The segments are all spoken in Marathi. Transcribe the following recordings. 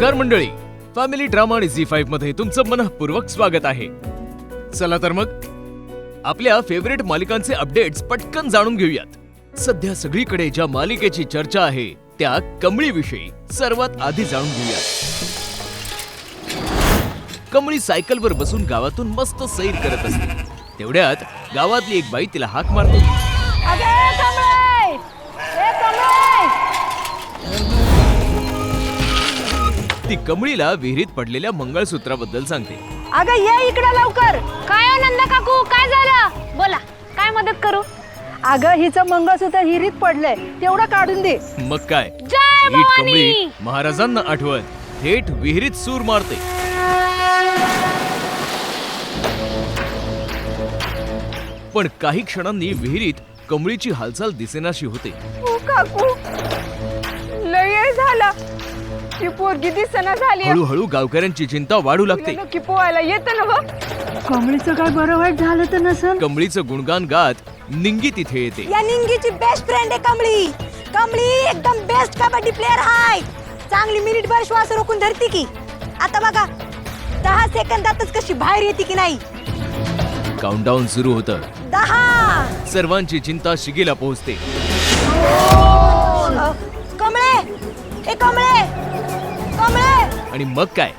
नमस्कार मंडळी, फॅमिली ड्रामा आणि झी5 मध्ये तुमचं मनःपूर्वक स्वागत आहे. चला तर मग आपल्या फेवरेट मालिकांचे अपडेट्स पटकन जाणून घेऊयात. सध्या सगळीकडे ज्या मालिकेची चर्चा आहे त्या कमळीविषयी सर्वात आधी जाणून घेऊयात. कमळी सायकलवर बसून गावातून मस्त सैर करत असते. तेवढ्यात गावातली एक बाई तिला हाक मारते. ती कमळीला विहिरीत पडलेल्या मंगळसूत्राबद्दल सांगते. अगं ये इकडे लवकर. काय नंदा काकू, काय झालं? बोला, काय मदत करू? अगं हिचं मंगळसूत्र विहिरीत पडलंय, तेवढं काढून दे. मग काय, जय ही कमळी भवानी. महाराजांना आठवत थेट विहिरीत सूर मारते. पण काही क्षणांनी विहिरीत कमळीची हालचाल दिसेनाशी होते. ओ काकू, लय झाला. ती पोरगी दिसना झाली. हळूहळू गावकऱ्यांची चिंता वाढू लागते. नक्की पोहायला येतं ना? कमळीचं काय बरं वाईट झालं तर नसेल? कमळीचं गुणगान गात निंगी तिथे येते. या निंगीची बेस्ट फ्रेंड आहे कमळी. कमळी एकदम बेस्ट कबड्डी प्लेअर आहे. चांगली मिनिटभर श्वास रोखून धरती की. आता बघा 10 सेकंदातच कशी बाहेर येते की नाही. काउंटडाऊन सुरू होतं. 10. सर्वांची चिंता शिगेला पोहोचते. कमळे, ए कमळे, कमळे. आणि मग काय,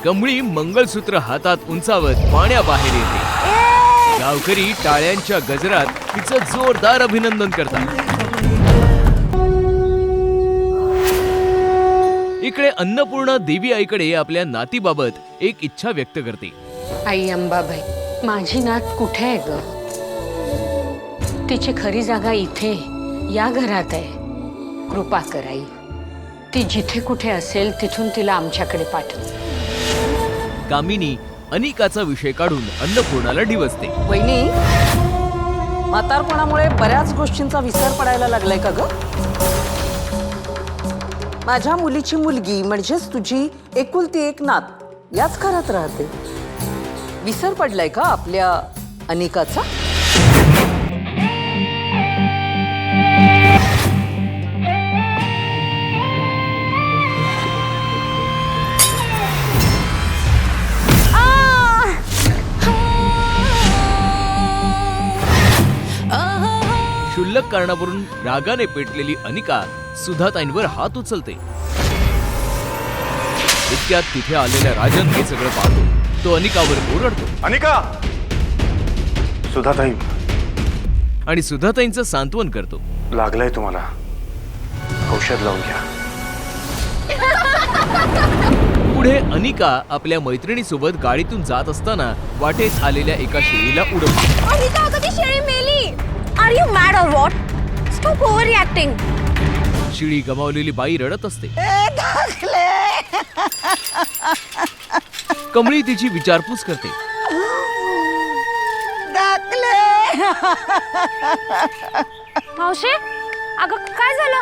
कमळी मंगळसूत्र हातात उंचावत पाण्याबाहेर येते. गावकरी टाळ्यांच्या गजरात तिचं जोरदार अभिनंदन करतात. इकडे अन्नपूर्णा देवी आईकडे आपल्या नातीबाबत एक इच्छा व्यक्त करते. आई अंबाबाई, माझी नात कुठे आहे ग? तिची खरी जागा इथे या घरात आहे. कृपा कर आई, ती जिथे कुठे असेल तिथून तिला आमच्याकडे पाठव. कामिनी अनिकाचा विषय काढून अन्नपूर्णाला डिवचते. वहिनी, म्हातारपणामुळे बऱ्याच गोष्टींचा विसर पडायला लागलाय का ग? माझ्या मुलीची मुलगी म्हणजेच तुझी एकुलती एक नात याच घरात राहते. विसर पडलाय का आपल्या अनिकाचा? क्षुल्लक कारणावरून रागाने पेटलेली अनिका सुधाताईंवर हात उचलते. इतक्यात तिथे आलेल्या राजन हे सगळं पाहतो. तो अनिकावर ओरडतो. अनिका, सुधाताई, आणि सुधाताईंचं सांत्वन करतो. लागलंय तुम्हाला, औषध लावून घ्या. पुढे अनिका आपल्या मैत्रिणीसोबत गाडीतून जात असताना वाटेत आलेल्या एका शेळीला उडवते. अनिका, कधी शेळी मेली? Are you mad or what? Stop overreacting. शिळी गमावलेली बाई रडत असते. कमळी तिची विचारपूस करते. मावशी, अगं काय झालं?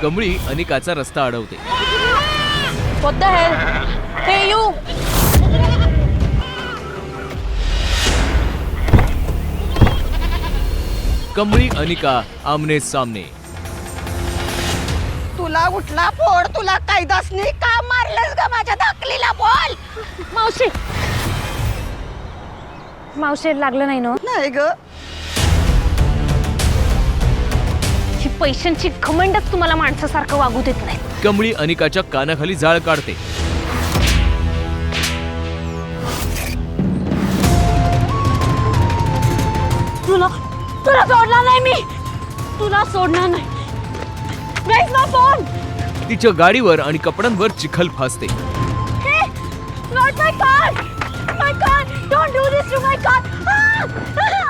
कमळी अनिकाचा रस्ता अडवते. What the hell? Hey you! Kamali Anika आमने सामने. तुला उठला फोड. तुला कायदासनी का मारलंस ग माझ्या धाकलीला? बोल. मावशी, मावशी लागलं नाही ना? नाही ग. ही पैशांची घमंडच तुम्हाला माणसासारखं वागू देत नाही. कमळी अनिकाच्या कानाखाली जाळ काढते. तुला सोडणार नाही मी. तुला सोडणार नाही. Where's my phone? तिच्या गाडीवर आणि कपड्यांवर चिखल फासते. Hey, not my car. My car. Don't do this to my car.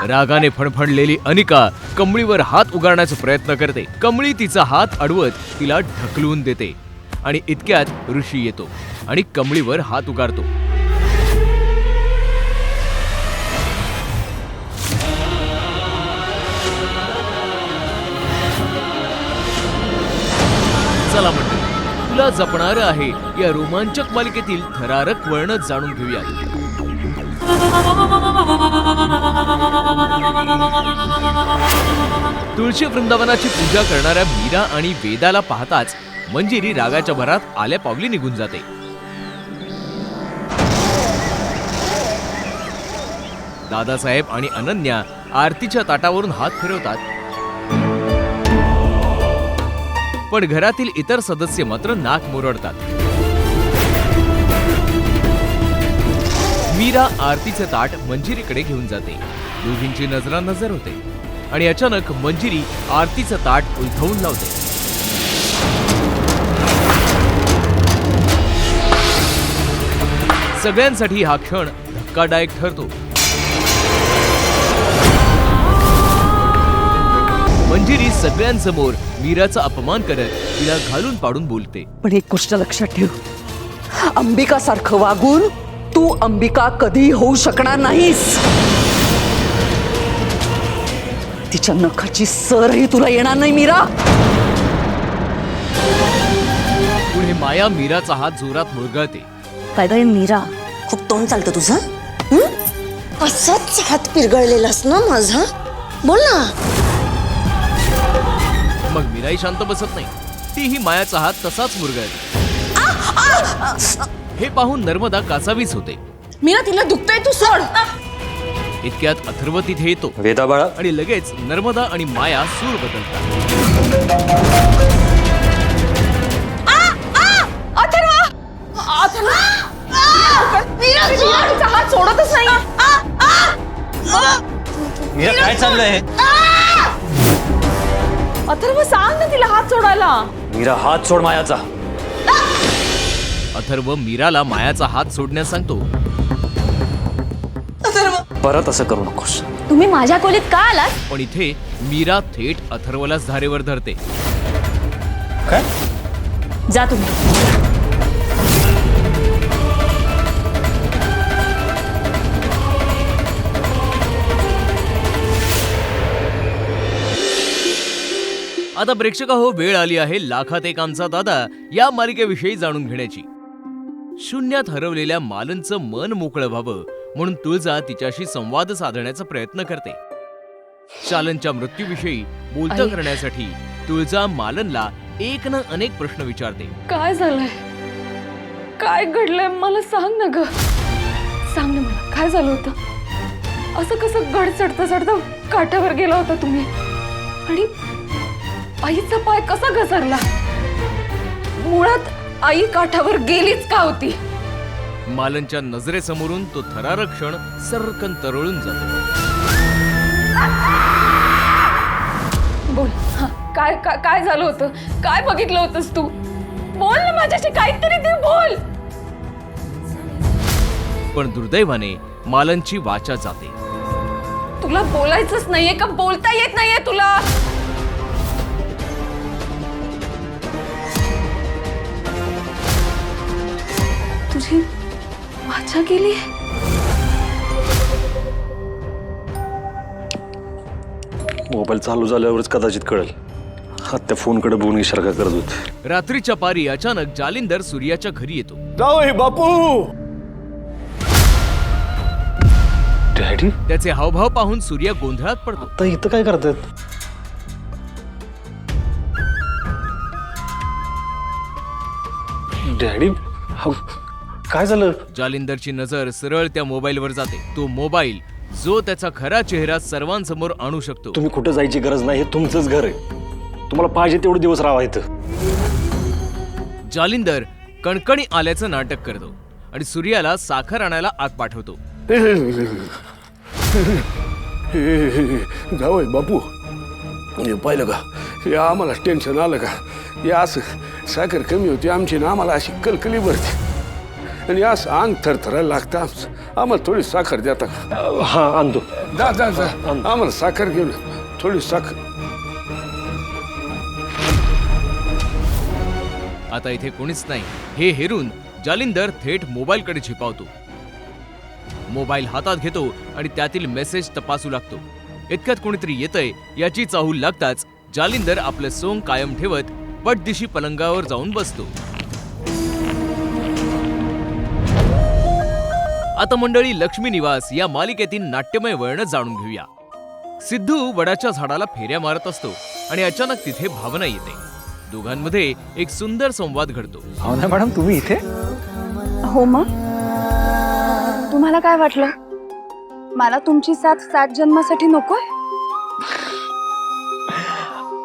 रागाने फणफणलेली अनिका कमळीवर हात उगारण्याचा प्रयत्न करते. कमळी तिचा हात अडवत तिला ढकलून देते आणि इतक्यात ऋषी येतो आणि कमळीवर हात उगारतो. चला मंडळी, तुला जपणारं आहे या रोमांचक मालिकेतील थरारक वळण जाणून घेऊया. तुळशी वृंदावनाची पूजा करणाऱ्या मीरा आणि वेदाला पाहताच मंजिरी रागाच्या भरात आल्या पावली निघून जाते. दादासाहेब आणि अनन्या आरतीच्या ताटावरून हात फिरवतात, पण घरातील इतर सदस्य मात्र नाक मुरडतात. मीरा आरतीचे ताट मंजिरीकडे घेऊन जाते. दोघींची नजरानजर होते आणि अचानक मंजिरी आरतीचं ताट उलथवून लावते. सगळ्यांसाठी हा क्षण धक्कादायक ठरतो. मंजिरी सगळ्यांसमोर मीराचा अपमान करत तिला घालून पाडून बोलते. पण एक गोष्ट लक्षात ठेव, अंबिका सारखं वागून तू अंबिका कधी होऊ शकणार नाहीस. तिच्या नखाची सरही तुला येणार नाही मीरा. पुढे माया मीराचा हात जोरात मुरगळते. काय काय मीरा, खूप तोंड चालतं तुझं. असाच हात पिरगळलेलास ना माझा, बोल ना. मग मीराही शांत बसत नाही. तीही मायाचा हात तसाच मुरगळते. हे पाहून नर्मदा कासावीस होते. मीरा, तिला दुखतंय, तू सोड. इतक्यात अथर्व तिथे येतो वेदा बाळा, आणि लगेच नर्मदा आणि माया सूर बदलतात. हात सोडतच नाही. मीरा काय चाललंय? अथर्व, सांग ना तिला हात सोडायला. मीरा हात सोड मायाचा. अथर्व मीराला मायाचा हात सोडण्यास सांगतो. परत असं करू नकोस. तुम्ही माझ्या खोलीत का आलात? पण इथे मीरा थेट अथर्वलाच धारेवर धरते. काय? जा तुम्ही. आता प्रेक्षका हो, वेळ आली आहे लाखात एक आमचा दादा या मालिकेविषयी जाणून घेण्याची. शून्यात हरवलेल्या मालनचं मन मोकळं व्हावं म्हणून तुळजा तिच्याशी संवाद साधण्याचा प्रयत्न करते. चालनच्या मृत्यूविषयी बोलतं करण्यासाठी तुळजा मालनला एक ना अनेक प्रश्न विचारते. काय झालंय, काय घडलंय मला सांग ना ग. सांग ना मला, काय झालं होतं. असं कसं गड चढता चढता काठावर गेला होता तुम्ही, आणि आईचा पाय कसा घसरला. मुळात आई काठावर गेलीच का होती. मालनच्या नजरेसमोरून तो थरारक क्षण सर्रकन तरळून जातो. बोल, हा, काय काय काय झालं होतं, काय बघितलं होतंस तू. बोल ना माझ्याशी काहीतरी, ते बोल. पण दुर्दैवाने मालनची वाचा जाते. तुला बोलायचंच नाहीये का, बोलता येत नाहीये तुला. तुझी वाचा गेली. मोबाईल चालू झाल्यावरच कदाचित कळेल. हात त्या फोनकडे बघून इशारा करत होते. रात्रीच्या पारी अचानक जालिंदर सूर्याच्या घरी येतो. जावई बापू, डॅडी, त्याचे हावभाव पाहून सूर्या गोंधळात पडतो. आता इथं काय करतात? डॅडी, काय झालं? जालिंदरची नजर सरळ त्या मोबाईलवर जाते. तो मोबाईल जो त्याचा खरा चेहरा सर्वांसमोर आणू शकतो. तुम्ही कुठं जायची गरज नाही, हे तुमचंच घर आहे. तुम्हाला पाहिजे तेवढे दिवस राहा इथं. जालिंदर कणकणी आल्याचं नाटक करतो आणि सूर्याला साखर आणायला आत पाठवतो. जावई बापू, हे पाहिलं का, हे आम्हाला टेन्शन आलं का. हे असं साखर कमी होती आमची ना, आम्हाला अशी कलकली भरते आणि असं अंग थरथरायला लागतं आमचं. आम्हाला थोडी साखर देता का? हा, आणतो. जा जा जा, आम्हाला साखर घेऊन थोडी साखर. आता इथे कोणीच नाही हे हेरून जालिंदर थेट मोबाईलकडे झिपावतो. मोबाईल हातात घेतो आणि त्यातील मेसेज तपासू लागतो. इतक्यात कोणीतरी येतंय याची चाहूल लागताच जालिंदर आपलं सोंग कायम ठेवत पटदिशी पलंगावर जाऊन बसतो. आता मंडळी लक्ष्मी निवास या मालिकेतील नाट्यमय वळण जाणून घेऊया. सिद्धू वडाच्या झाडाला फेऱ्या मारत असतो आणि अचानक तिथे भावना येते. दोघांमध्ये एक सुंदर संवाद घडतो. भावना मॅडम तुम्ही इथे? हो मग तुम्हाला काय वाटलं मला तुमची साथ 7 जन्मासाठी नकोय?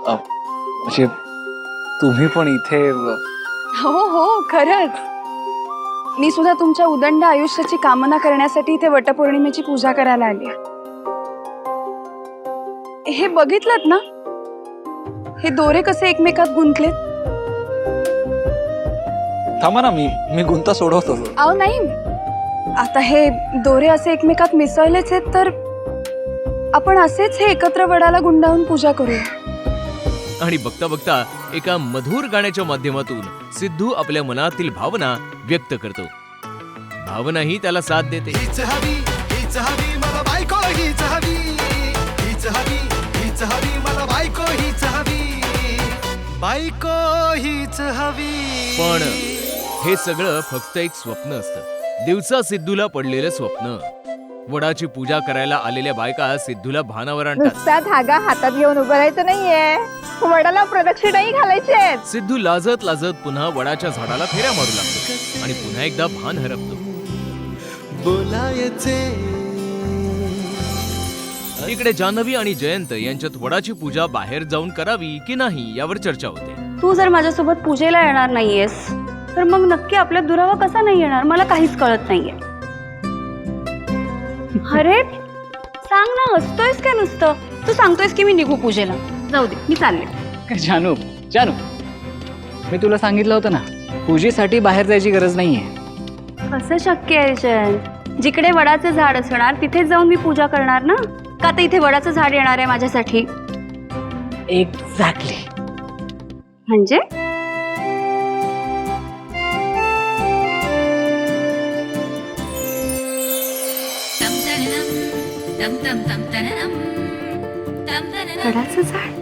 म्हणजे तुम्ही पण इथे हो हो खरंच. मी सुद्धा तुमच्या उदंड आयुष्याची कामना करण्यासाठी इथे वटपौर्णिमेची पूजा करायला आली. हे बघितलंत ना, हे दोरे कसे एकमेकात गुंतलेत. थांबा ना, मी गुंता सोडवतो. अहो नाही, आता हे दोरे असे एकमेकात मिसळलेच आहेत तर आपण असेच हे एकत्र वडाला गुंडाळून पूजा करूया. आणि बघता बघता एका मधुर गाण्याच्या माध्यमातून सिद्धू आपल्या मनातील भावना व्यक्त करतो. भावनाही त्याला साथ देते. हीच हवी मला बायको, हीच हवी मला बायको, हीच हवी बायको, हीच हवी. पण हे सगळं फक्त एक स्वप्न असतं. दिवसा सिद्धूला पडलेलं स्वप्न. वडाची पूजा करायला आलेल्या बायका सिद्धूला भानावर आणतात. नुसता धागा हातात घेऊन उभं राहायचं नाहीये, वडाला प्रदक्षिणाही घालायचे. सिद्धू लाजत लाजत पुन्हा वडाच्या झाडाला फेऱ्या मारू लागतो आणि पुन्हा एकदा भान हरपतो. बोलायचे. इकडे जान्हवी आणि जयंत यांच्यात वडाची पूजा बाहेर जाऊन करावी की नाही यावर चर्चा होते. तू जर माझ्यासोबत पूजेला येणार नाहीयेस तर मग नक्की आपल्या दुरावा कसा नाही येणार मला काहीच कळत नाहीये. अरे सांग ना, हसतोयस काय नुसतं? तू सांगतोयस की मी निघू पूजेला. जाऊ दे, मी चालले. जानू मी तुला सांगितलं होतं ना, पूजेसाठी बाहेर जायची गरज नाहीये. कसं शक्य आहे जयंत? जिकडे वडाचं झाड असणार तिथेच जाऊन मी पूजा करणार ना, का तर इथे वडाचं झाड येणार आहे माझ्यासाठी? एक्झॅक्टली. म्हणजे वडाचं झाड?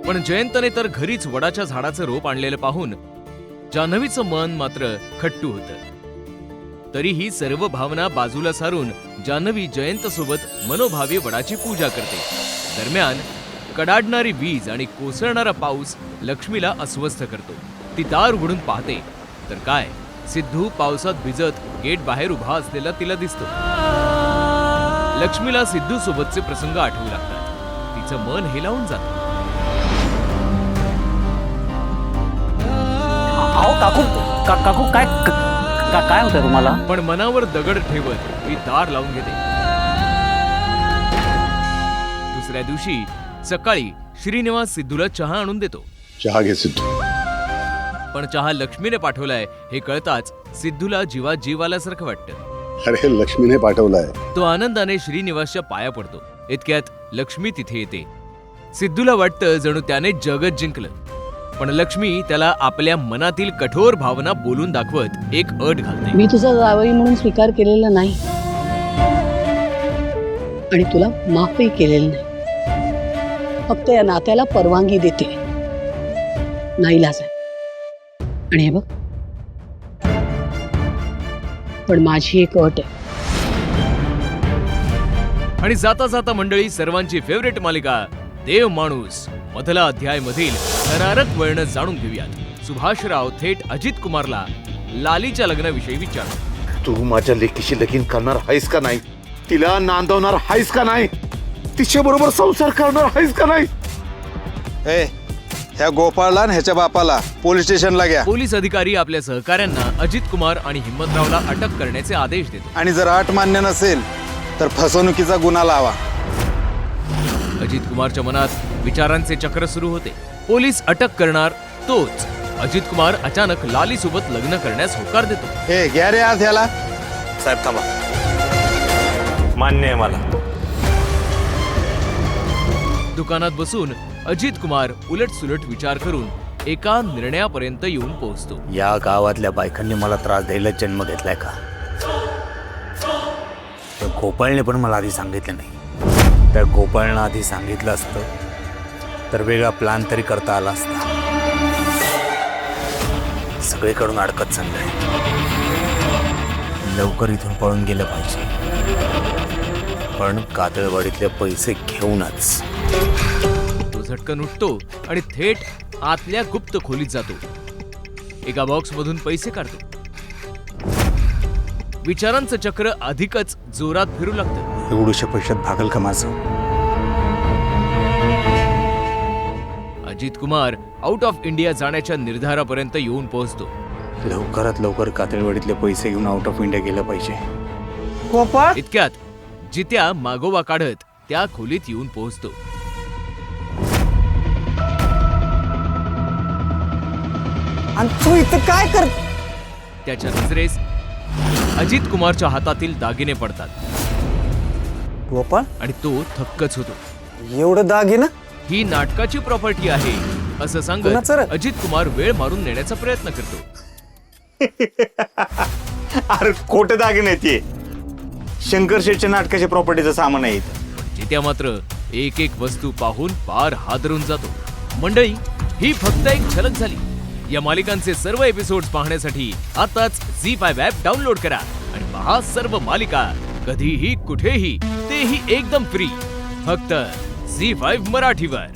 पण जयंतने तर घरीच वडाच्या झाडाचं रोप आणलेलं पाहून जान्हवीचं मन मात्र खट्टू होतं. तरीही सर्व भावना बाजूला सारून जान्हवी जयंत सोबत मनोभावे वडाची पूजा करते. दरम्यान कडाडणारी वीज आणि कोसळणारा पाऊस लक्ष्मीला अस्वस्थ करतो. ती दार उघडून पाहते तर काय, सिद्धू पावसात भिजत गेट बाहेर उभा असलेला तिला दिसतो. लक्ष्मीला सिद्धू सोबतचे प्रसंग आठवू लागतात. तिचं मन हेलावून जातं. अहो काकू काय होतं तुम्हाला? पण मनावर दगड ठेवत ती दार लावून घेते. दुसऱ्या दिवशी सकाळी श्रीनिवास सिद्धूला चहा आणून देतो. चहा घे सिद्धू. पण चहा लक्ष्मीने पाठवलाय हे कळताच सिद्धूला जीवात जीव आल्यासारखं वाटतं. अरे लक्ष्मीने पाठवलाय. तो आनंदाने श्रीनिवासच्या पाया पडतो. इतक्यात लक्ष्मी तिथे येते. सिद्धूला वाटतं जणू त्याने जगत जिंकलं. पण लक्ष्मी त्याला आपल्या मनातील कठोर भावना बोलून दाखवत एक अट घालते. मी तुझा जावई म्हणून स्वीकार केलेला नाही आणि तुला माफही केलेलं नाही. फक्त या नात्याला परवानगी देते. नाईलाज आहे. आणि हे बघ, पण माझी एक अट आहे. आणि जाता जाता मंडळी सर्वांची फेवरेट मालिका देव माणूस मधला अध्याय मधील थरारक वळण जाणून घेऊयात. सुभाषराव थेट अजित कुमारला लालीच्या लग्नाविषयी विचारतो. तू माझ्या लेकीशी लगीन करणार आहेस का नाही? तिला नांदवणार आहेस का नाही? तिच्या बरोबर संसार करणार आहेस का नाही? ह्या गोपाळला आणि ह्याच्या बापाला पोलीस स्टेशनला घ्या. पोलीस अधिकारी आपल्या सहकाऱ्यांना अजित कुमार आणि हिम्मतरावला अटक करण्याचे आदेश देतो. आणि जर अट मान्य नसेल तर फसवणुकीचा गुन्हा लावा. अजित कुमारच्या मनात विचारांचे चक्र सुरू होते. पोलीस अटक करणार तोच. अजित कुमार अचानक लाली सोबत लग्न करण्यास होकार देतो. हे घ्या रे आज ह्याला. साहेब थांबा, मान्य आहे मला. दुकानात बसून अजित कुमार उलट सुलट विचार करून एका निर्णयापर्यंत येऊन पोहोचतो. या गावातल्या बायकांनी मला त्रास द्यायला जन्म घेतलाय का? त्या गोपाळने पण मला आधी सांगितलं नाही. त्या गोपाळनं आधी सांगितलं असतं तर वेगळा प्लॅन तरी करता आला असता. सगळीकडून अडकत चाललंय. लवकर इथून पळून गेलं पाहिजे, पण कातळवाडीतले पैसे घेऊनच. तो झटकन उठतो आणि थेट आतल्या गुप्त खोलीत जातो. एका बॉक्स मधून पैसे काढतो. विचारांचं चक्र अधिकच जोरात फिरू लागतं. एवढूशा पैशात भागल का माझं? Ajit Kumar out of India जाण्याच्या निर्धारापर्यंत येऊन पोहोचतो. लवकरात लवकर कातळवाडीतले पैसे घेऊन आउट ऑफ इंडिया गेलं पाहिजे. इतक्यात जित्या मागोवा काढत त्या खोलीत येऊन पोहोचतो. आणि तू इथं काय कर? त्याच्या नजरेस अजित कुमारच्या हातातील दागिने पडतात गोपाळ, आणि तो थक्कच होतो. एवढं दागिनं? ही नाटकाची प्रॉपर्टी आहे असं सांगत कुणाचं रे? अजित कुमार वेळ मारून नेण्याचा प्रयत्न करतो. अरे खोटे दागिने ते शंकर शेठच्या नाटकाच्या प्रॉपर्टीचं सामान आहे इथं. जित्या मात्र एक एक वस्तू पाहून पार हादरून जातो. मंडळी, ही फक्त एक झलक झाली. या मालिकांचे सर्व एपिसोड्स पाहण्यासाठी आताच झी5 ॲप डाउनलोड करा आणि पहा सर्व मालिका कधीही कुठेही, तेही एकदम फ्री, फक्त झी5 मराठीवर.